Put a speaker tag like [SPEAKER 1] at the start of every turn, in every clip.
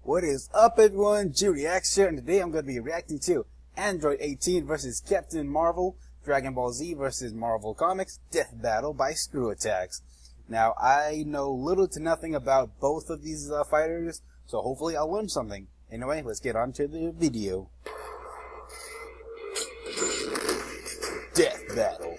[SPEAKER 1] What is up, everyone? ScrewAttack here, and today I'm going to be reacting to Android 18 versus Captain Marvel, Dragon Ball Z versus Marvel Comics, Death Battle by ScrewAttack. Now, I know little to nothing about both of these fighters, so hopefully I'll learn something. Anyway, let's get on to the video. Death Battle.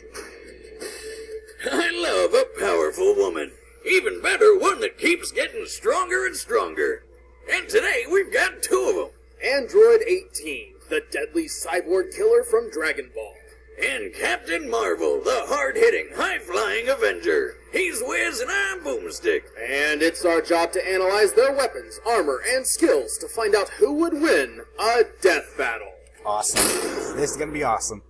[SPEAKER 2] I love a powerful woman. Even better, one that keeps getting stronger and stronger. And today, we've got two of them.
[SPEAKER 3] Android 18, the deadly cyborg killer from Dragon Ball.
[SPEAKER 2] And Captain Marvel, the hard-hitting, high-flying Avenger. He's Wiz and I'm Boomstick.
[SPEAKER 3] And it's our job to analyze their weapons, armor, and skills to find out who would win a death battle.
[SPEAKER 1] Awesome. This is going to be awesome.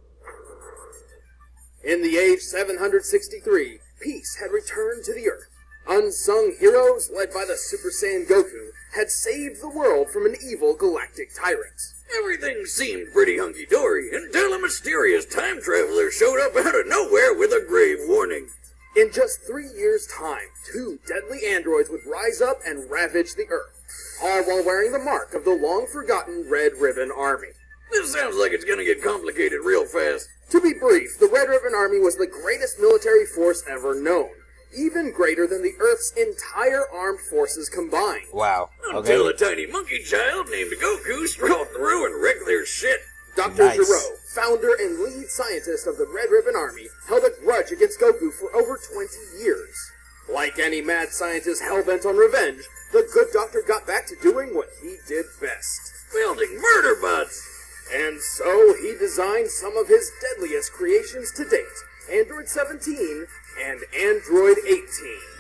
[SPEAKER 3] In the age 763, peace had returned to the Earth. Unsung heroes, led by the Super Saiyan Goku, had saved the world from an evil galactic tyrant.
[SPEAKER 2] Everything seemed pretty hunky-dory until a mysterious time traveler showed up out of nowhere with a grave warning.
[SPEAKER 3] In just 3 years' time, two deadly androids would rise up and ravage the Earth, all while wearing the mark of the long-forgotten Red Ribbon Army.
[SPEAKER 2] This sounds like it's gonna get complicated real fast.
[SPEAKER 3] To be brief, the Red Ribbon Army was the greatest military force ever known, even greater than the Earth's entire armed forces combined.
[SPEAKER 1] Wow.
[SPEAKER 2] Until a tiny monkey child named Goku strolled through and wrecked their shit.
[SPEAKER 3] Dr.
[SPEAKER 1] Nice.
[SPEAKER 3] Gero, founder and lead scientist of the Red Ribbon Army, held a grudge against Goku for over 20 years. Like any mad scientist hell-bent on revenge, the good doctor got back to doing what he did best.
[SPEAKER 2] Building murder bots.
[SPEAKER 3] And so he designed some of his deadliest creations to date, Android 17 and Android 18.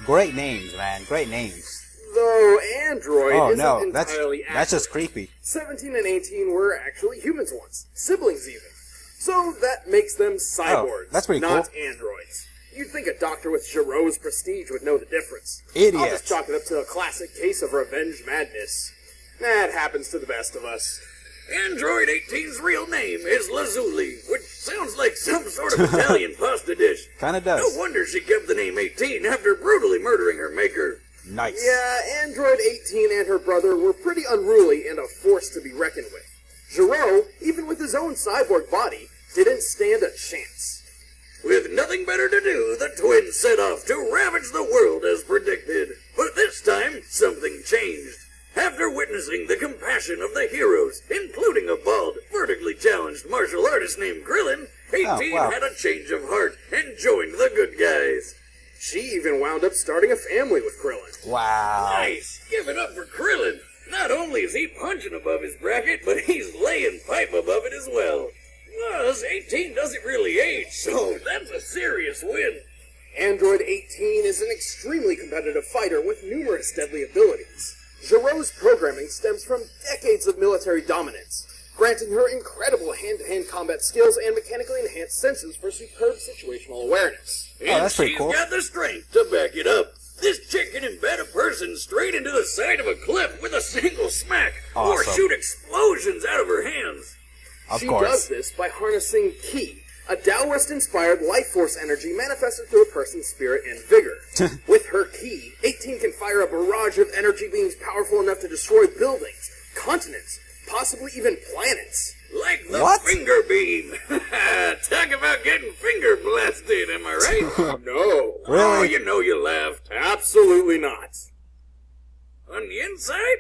[SPEAKER 1] Great names, man. Great names.
[SPEAKER 3] Though Android isn't
[SPEAKER 1] that's
[SPEAKER 3] entirely accurate.
[SPEAKER 1] that's just creepy.
[SPEAKER 3] 17 and 18 were actually humans once, siblings even. So that makes them cyborgs,
[SPEAKER 1] that's pretty
[SPEAKER 3] not
[SPEAKER 1] cool.
[SPEAKER 3] androids. You'd think a doctor with Gero's prestige would know the difference.
[SPEAKER 1] Idiot.
[SPEAKER 3] I'll just chalk it up to a classic case of revenge madness. That happens to the best of us.
[SPEAKER 2] Android 18's real name is Lazuli, which sounds like some sort of Italian pasta dish.
[SPEAKER 1] Kinda does.
[SPEAKER 2] No wonder she kept the name 18 after brutally murdering her maker.
[SPEAKER 1] Nice.
[SPEAKER 3] Yeah, Android 18 and her brother were pretty unruly and a force to be reckoned with. Gero, even with his own cyborg body, didn't stand a chance.
[SPEAKER 2] With nothing better to do, the twins set off to ravage the world as predicted. But this time, something changed. After witnessing the compassion of the heroes, including a bald, vertically challenged martial artist named Krillin, 18 had a change of heart and joined the good guys.
[SPEAKER 3] She even wound up starting a family with Krillin.
[SPEAKER 1] Wow.
[SPEAKER 2] Nice! Give it up for Krillin! Not only is he punching above his bracket, but he's laying pipe above it as well. Plus, 18 doesn't really age, so that's a serious win.
[SPEAKER 3] Android 18 is an extremely competitive fighter with numerous deadly abilities. Gero's programming stems from decades of military dominance, granting her incredible hand-to-hand combat skills and mechanically enhanced senses for superb situational awareness.
[SPEAKER 1] Oh, that's pretty
[SPEAKER 2] she's
[SPEAKER 1] cool.
[SPEAKER 2] got the strength to back it up. This chick can embed a person straight into the side of a cliff with a single smack, or
[SPEAKER 1] Awesome.
[SPEAKER 2] shoot explosions out of her hands.
[SPEAKER 3] She does this by harnessing Ki, a Taoist-inspired life force energy manifested through a person's spirit and vigor. With her Ki, 18 can fire a barrage of energy beams powerful enough to destroy buildings, continents, possibly even planets.
[SPEAKER 2] Like the finger beam. Talk about getting finger blasted, am I right?
[SPEAKER 3] No.
[SPEAKER 1] Really?
[SPEAKER 2] Oh, you know you laughed.
[SPEAKER 3] Absolutely not.
[SPEAKER 2] On the inside?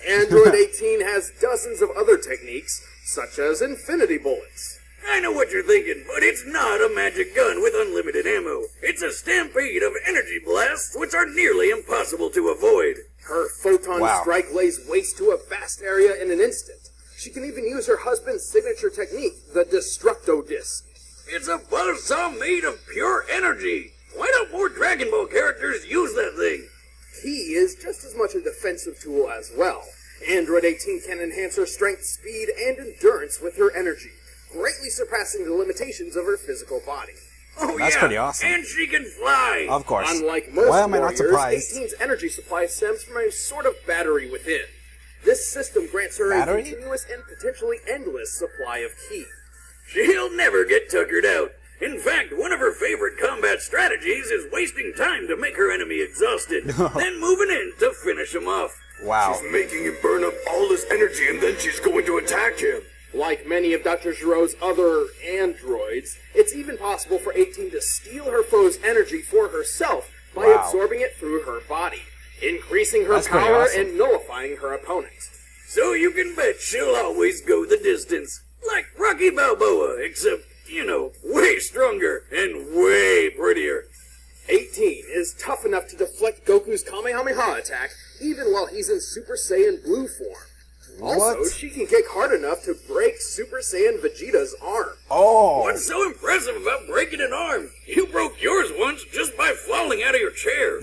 [SPEAKER 3] Android 18 has dozens of other techniques, such as infinity bullets.
[SPEAKER 2] I know what you're thinking, but it's not a magic gun with unlimited ammo. It's a stampede of energy blasts, which are nearly impossible to avoid.
[SPEAKER 3] Her photon strike lays waste to a vast area in an instant. She can even use her husband's signature technique, the Destructo Disc.
[SPEAKER 2] It's a buzzsaw made of pure energy. Why don't more Dragon Ball characters use that thing?
[SPEAKER 3] Ki is just as much a defensive tool as well. Android 18 can enhance her strength, speed, and endurance with her energy, greatly surpassing the limitations of her physical body.
[SPEAKER 2] Oh,
[SPEAKER 1] That's
[SPEAKER 2] yeah,
[SPEAKER 1] pretty awesome.
[SPEAKER 2] And she can fly.
[SPEAKER 1] Of course.
[SPEAKER 3] Unlike most
[SPEAKER 1] Why am I not
[SPEAKER 3] warriors,
[SPEAKER 1] surprised?
[SPEAKER 3] 18's energy supply stems from a sort of battery within. This system grants her a continuous and potentially endless supply of Ki.
[SPEAKER 2] She'll never get tuckered out. In fact, one of her favorite combat strategies is wasting time to make her enemy exhausted, then moving in to finish him off.
[SPEAKER 1] Wow.
[SPEAKER 2] She's making him burn up all his energy and then she's going to attack him.
[SPEAKER 3] Like many of Dr. Giro's other androids, it's even possible for 18 to steal her foe's energy for herself by absorbing it through her body, increasing her power and nullifying her opponent.
[SPEAKER 2] So you can bet she'll always go the distance. Like Rocky Balboa, except, you know, way stronger and way prettier.
[SPEAKER 3] 18 is tough enough to deflect Goku's Kamehameha attack even while he's in Super Saiyan Blue form. Also, she can kick hard enough to break Super Saiyan Vegeta's arm.
[SPEAKER 1] Oh!
[SPEAKER 2] What's so impressive about breaking an arm? You broke yours once just by falling out of your chair.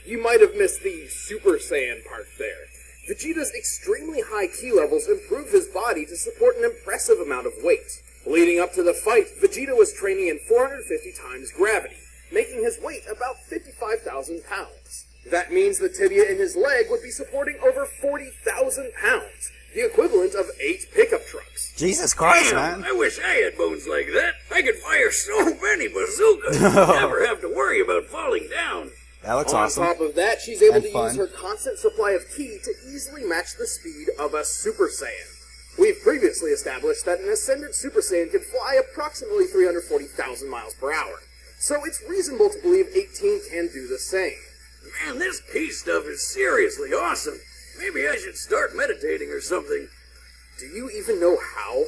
[SPEAKER 3] You might have missed the Super Saiyan part there. Vegeta's extremely high ki levels improve his body to support an impressive amount of weight. Leading up to the fight, Vegeta was training in 450 times gravity, making his weight about 55,000 pounds. That means the tibia in his leg would be supporting over 40,000 pounds, the equivalent of 8 pickup trucks.
[SPEAKER 1] Jesus Christ,
[SPEAKER 2] Damn,
[SPEAKER 1] man.
[SPEAKER 2] I wish I had bones like that. I could fire so many bazookas. Never have to worry about falling down.
[SPEAKER 1] That looks
[SPEAKER 3] On
[SPEAKER 1] awesome.
[SPEAKER 3] top of that, she's able
[SPEAKER 1] And
[SPEAKER 3] to
[SPEAKER 1] fun.
[SPEAKER 3] use her constant supply of ki to easily match the speed of a Super Saiyan. We've previously established that an Ascended Super Saiyan can fly approximately 340,000 miles per hour, so it's reasonable to believe 18 can do the same.
[SPEAKER 2] Man, this ki stuff is seriously awesome. Maybe I should start meditating or something.
[SPEAKER 3] Do you even know how?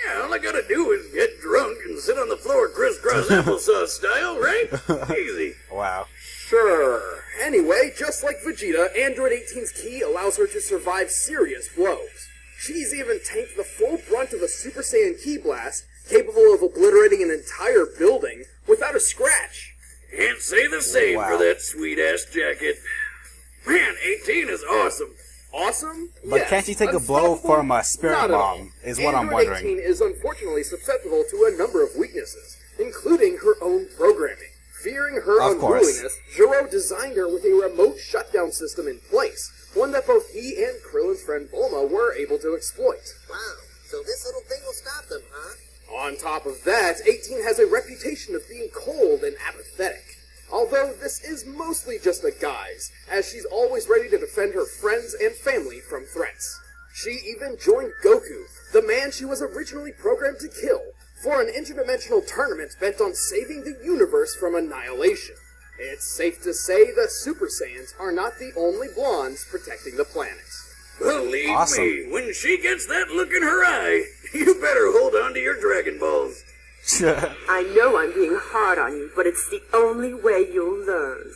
[SPEAKER 2] Yeah, all I gotta do is get drunk and sit on the floor crisscross applesauce style, right? Easy.
[SPEAKER 1] Wow.
[SPEAKER 3] Sure. Anyway, just like Vegeta, Android 18's ki allows her to survive serious blows. She's even tanked the full brunt of a Super Saiyan ki blast, capable of obliterating an entire building without a scratch.
[SPEAKER 2] Can't say the same for that sweet-ass jacket. Man, 18 is awesome.
[SPEAKER 3] Awesome?
[SPEAKER 1] But
[SPEAKER 3] yes.
[SPEAKER 1] can't she take a blow
[SPEAKER 3] Unstoppable?
[SPEAKER 1] from a spirit
[SPEAKER 3] Not at all.
[SPEAKER 1] bomb, is what I'm
[SPEAKER 3] Android
[SPEAKER 1] wondering.
[SPEAKER 3] 18 is unfortunately susceptible to a number of weaknesses, including her own programming. Fearing her
[SPEAKER 1] Of course.
[SPEAKER 3] unruliness, Gero designed her with a remote shutdown system in place, one that both he and Krillin's friend Bulma were able to exploit.
[SPEAKER 4] Wow, so this little thing will stop them, huh?
[SPEAKER 3] On top of that, 18 has a reputation of being cold and apathetic. Although this is mostly just a guise, as she's always ready to defend her friends and family from threats. She even joined Goku, the man she was originally programmed to kill, for an interdimensional tournament bent on saving the universe from annihilation. It's safe to say the Super Saiyans are not the only blondes protecting the planet.
[SPEAKER 2] Believe
[SPEAKER 1] Awesome.
[SPEAKER 2] me, when she gets that look in her eye, you better hold on to your Dragon Balls.
[SPEAKER 5] I know I'm being hard on you, but it's the only way you'll learn.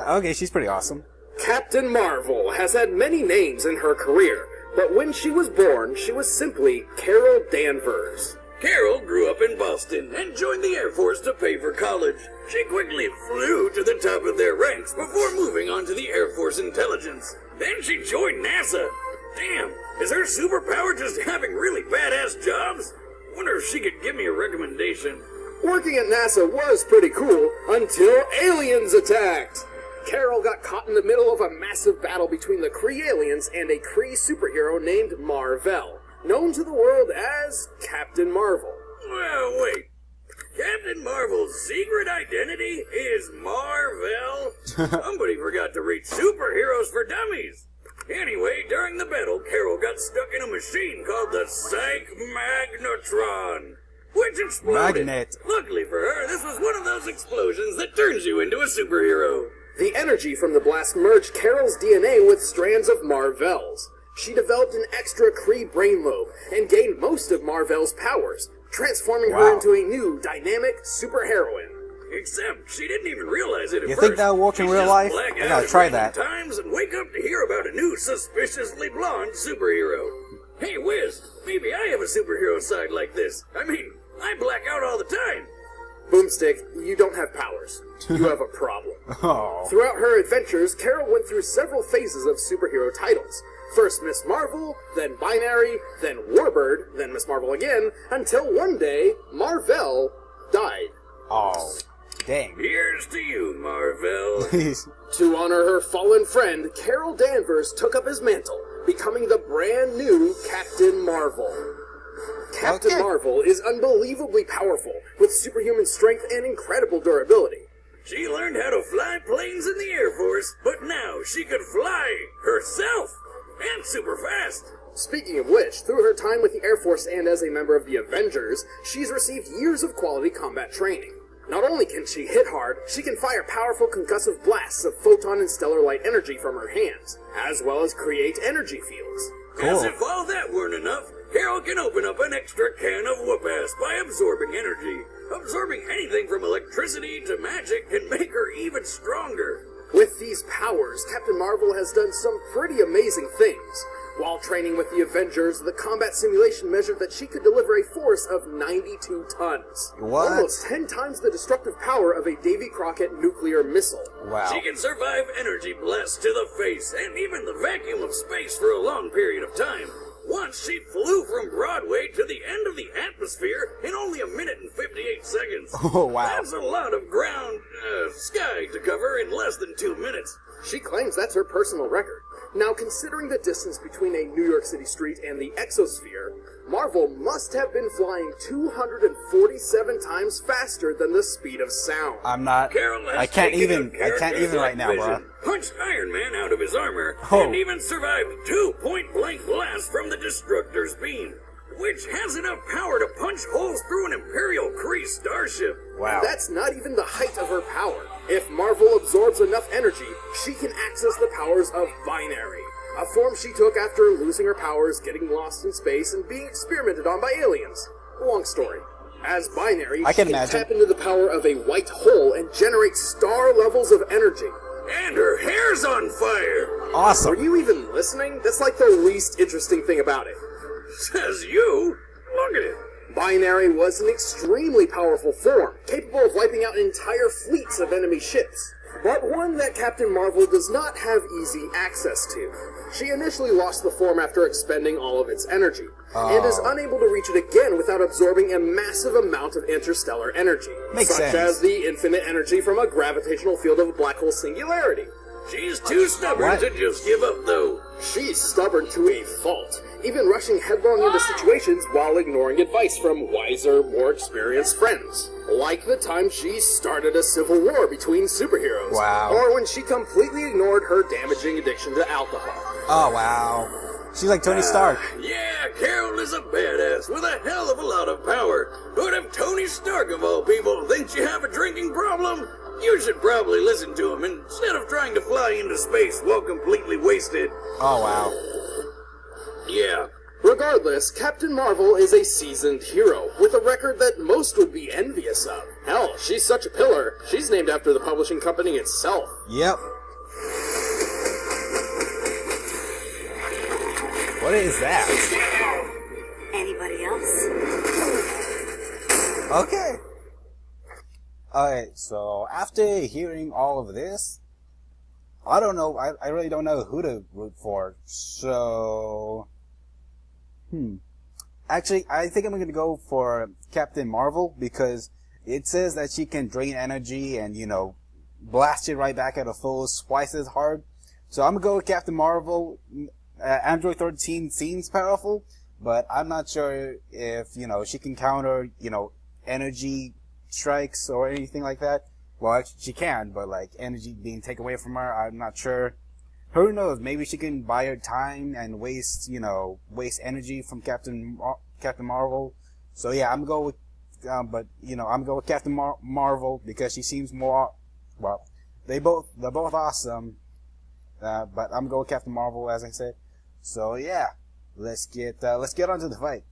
[SPEAKER 1] Okay, she's pretty awesome.
[SPEAKER 3] Captain Marvel has had many names in her career, but when she was born, she was simply Carol Danvers.
[SPEAKER 2] Carol grew up in Boston and joined the Air Force to pay for college. She quickly flew to the top of their ranks before moving on to the Air Force Intelligence. Then she joined NASA. Damn, is her superpower just having really badass jobs? Wonder if she could give me a recommendation.
[SPEAKER 3] Working at NASA was pretty cool until aliens attacked. Carol got caught in the middle of a massive battle between the Kree aliens and a Kree superhero named Mar-Vell, known to the world as Captain Marvel.
[SPEAKER 2] Well, wait. Captain Marvel's secret identity is Mar-Vell? Somebody forgot to read Superheroes for Dummies. Anyway, during the battle, Carol got stuck in a machine called the Psych Magnetron, which exploded.
[SPEAKER 1] Magnet.
[SPEAKER 2] Luckily for her, this was one of those explosions that turns you into a superhero.
[SPEAKER 3] The energy from the blast merged Carol's DNA with strands of Mar-Vell's. She developed an extra Kree brain lobe and gained most of Mar-Vell's powers, transforming her into a new, dynamic superheroine.
[SPEAKER 2] Except she didn't even realize it at
[SPEAKER 1] You
[SPEAKER 2] first.
[SPEAKER 1] think that'll work in
[SPEAKER 2] She'd
[SPEAKER 1] real
[SPEAKER 2] just
[SPEAKER 1] life?
[SPEAKER 2] black
[SPEAKER 1] I
[SPEAKER 2] out
[SPEAKER 1] gotta
[SPEAKER 2] at
[SPEAKER 1] try
[SPEAKER 2] random
[SPEAKER 1] that.
[SPEAKER 2] times and wake up to hear about a new suspiciously blonde superhero. Hey, Wiz, maybe I have a superhero side like this. I mean, I black out all the time.
[SPEAKER 3] Boomstick, you don't have powers. You have a problem.
[SPEAKER 1] Oh.
[SPEAKER 3] Throughout her adventures, Carol went through several phases of superhero titles. First Miss Marvel, then Binary, then Warbird, then Miss Marvel again, until one day, Mar-Vell died.
[SPEAKER 1] Oh. Dang.
[SPEAKER 2] Here's to you, Mar-Vell.
[SPEAKER 3] To honor her fallen friend, Carol Danvers took up his mantle, becoming the brand new Captain Marvel. Captain
[SPEAKER 1] Okay.
[SPEAKER 3] Marvel is unbelievably powerful, with superhuman strength and incredible durability.
[SPEAKER 2] She learned how to fly planes in the Air Force, but now she could fly herself, and super fast.
[SPEAKER 3] Speaking of which, through her time with the Air Force and as a member of the Avengers, she's received years of quality combat training. Not only can she hit hard, she can fire powerful concussive blasts of photon and stellar light energy from her hands, as well as create energy fields.
[SPEAKER 2] As if all that weren't enough, Carol can open up an extra can of whoop-ass by absorbing energy. Absorbing anything from electricity to magic can make her even stronger.
[SPEAKER 3] With these powers, Captain Marvel has done some pretty amazing things. While training with the Avengers, the combat simulation measured that she could deliver a force of 92 tons.
[SPEAKER 1] What?
[SPEAKER 3] Almost 10 times the destructive power of a Davy Crockett nuclear missile.
[SPEAKER 1] Wow.
[SPEAKER 2] She can survive energy blasts to the face and even the vacuum of space for a long period of time. Once she flew from Broadway to the end of the atmosphere in only 1 minute and 58 seconds.
[SPEAKER 1] Oh, wow.
[SPEAKER 2] That's a lot of sky to cover in less than 2 minutes.
[SPEAKER 3] She claims that's her personal record. Now, considering the distance between a New York City street and the exosphere, Marvel must have been flying 247 times faster than the speed of sound.
[SPEAKER 1] I'm not.
[SPEAKER 2] Carol has
[SPEAKER 1] I can't
[SPEAKER 2] taken
[SPEAKER 1] even.
[SPEAKER 2] a
[SPEAKER 1] I can't even right now,
[SPEAKER 2] vision,
[SPEAKER 1] bro.
[SPEAKER 2] punched Iron Man out of his armor,
[SPEAKER 1] Oh.
[SPEAKER 2] and even survived 2 point-blank blasts from the Destructor's beam, which has enough power to punch holes through an Imperial Kree starship.
[SPEAKER 1] Wow.
[SPEAKER 3] That's not even the height of her power. If Marvel absorbs enough energy, she can access the powers of Binary, a form she took after losing her powers, getting lost in space, and being experimented on by aliens. Long story. As Binary,
[SPEAKER 1] I
[SPEAKER 3] she
[SPEAKER 1] can
[SPEAKER 3] can
[SPEAKER 1] imagine.
[SPEAKER 3] tap into the power of a white hole and generate star levels of energy.
[SPEAKER 2] And her hair's on fire,
[SPEAKER 3] Were
[SPEAKER 1] Awesome.
[SPEAKER 3] you even listening? That's like the least interesting thing about it.
[SPEAKER 2] says you. Look at it.
[SPEAKER 3] Binary was an extremely powerful form, capable of wiping out entire fleets of enemy ships, but one that Captain Marvel does not have easy access to. She initially lost the form after expending all of its energy, and is unable to reach it again without absorbing a massive amount of interstellar energy,
[SPEAKER 1] Makes
[SPEAKER 3] such
[SPEAKER 1] sense.
[SPEAKER 3] as the infinite energy from a gravitational field of a black hole singularity.
[SPEAKER 2] She's too stubborn
[SPEAKER 1] What?
[SPEAKER 2] to just give up, though.
[SPEAKER 3] She's stubborn to a fault, even rushing headlong into situations while ignoring advice from wiser, more experienced friends. Like the time she started a civil war between superheroes.
[SPEAKER 1] Wow.
[SPEAKER 3] Or when she completely ignored her damaging addiction to alcohol.
[SPEAKER 1] Oh, wow. She's like Tony Stark.
[SPEAKER 2] Yeah, Carol is a badass with a hell of a lot of power. But if Tony Stark, of all people, thinks you have a drinking problem, you should probably listen to him instead of trying to fly into space while completely wasted.
[SPEAKER 1] Oh, wow.
[SPEAKER 2] Yeah.
[SPEAKER 3] Regardless, Captain Marvel is a seasoned hero, with a record that most would be envious of. Hell, she's such a pillar, she's named after the publishing company itself.
[SPEAKER 1] Yep. What is that?
[SPEAKER 5] Anybody else?
[SPEAKER 1] Okay. Alright, so after hearing all of this, I don't know, I really don't know who to root for, so... Actually, I think I'm gonna go for Captain Marvel, because it says that she can drain energy and, you know, blast it right back at a foes twice as hard. So I'm gonna go with Captain Marvel. Android 13 seems powerful, but I'm not sure if, you know, she can counter, you know, energy strikes or anything like that. Well, she can, but like energy being taken away from her, I'm not sure. Who knows? Maybe she can buy her time and waste, you know, waste energy from Captain Marvel. So yeah, I'm going with, but you know, I'm going with Captain Marvel because she seems more. Well, they're both awesome. But I'm going with Captain Marvel, as I said. So yeah, let's get on to the fight.